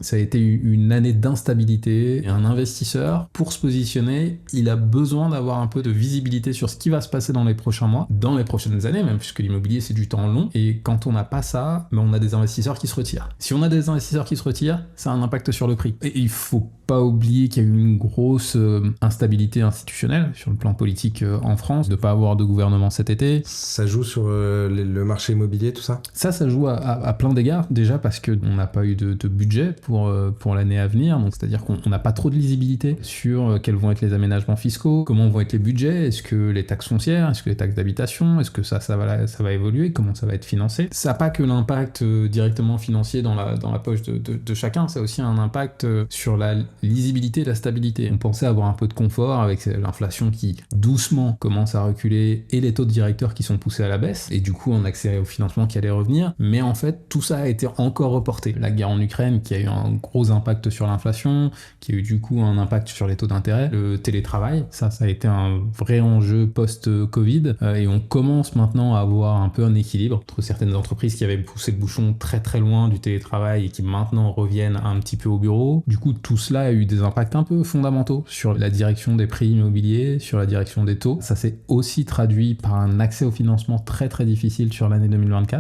Ça a été une année d'instabilité et un investisseur, pour se positionner, il a besoin d'avoir un peu de visibilité sur ce qui va se passer dans les prochains mois, dans les prochaines années même, puisque l'immobilier c'est du temps long. Et quand on n'a pas ça, on a des investisseurs qui se retirent. Si on a des investisseurs qui se retirent, ça a un impact sur le prix. Et il faut pas oublier qu'il y a eu une grosse instabilité institutionnelle sur le plan politique en France, de pas avoir de gouvernement cet été. Ça joue sur le marché immobilier, tout ça? Ça joue à plein d'égards, déjà parce qu'on n'a pas eu de budget pour l'année à venir, donc c'est-à-dire qu'on n'a pas trop de lisibilité sur quels vont être les aménagements fiscaux, comment vont être les budgets, est-ce que les taxes foncières, est-ce que les taxes d'habitation, est-ce que ça va évoluer, comment ça va être financé. Ça n'a pas que l'impact directement financier dans la poche de chacun, ça a aussi un impact sur la lisibilité et la stabilité. On pensait avoir un peu de confort avec l'inflation qui doucement commence à reculer et les taux de directeurs qui sont poussés à la baisse, et du coup un accès au financement qui allait revenir, mais en fait tout ça a été encore reporté. La guerre en Ukraine qui a eu un gros impact sur l'inflation, qui a eu du coup un impact sur les taux d'intérêt, le télétravail, ça a été un vrai enjeu post-Covid, et on commence maintenant à avoir un peu un équilibre entre certaines entreprises qui avaient poussé le bouchon très très loin du télétravail et qui maintenant reviennent un petit peu au bureau. Du coup tout cela a eu des impacts un peu fondamentaux sur la direction des prix immobiliers, sur la direction des taux. Ça s'est aussi traduit par un accès au financement très très difficile sur l'année 2024.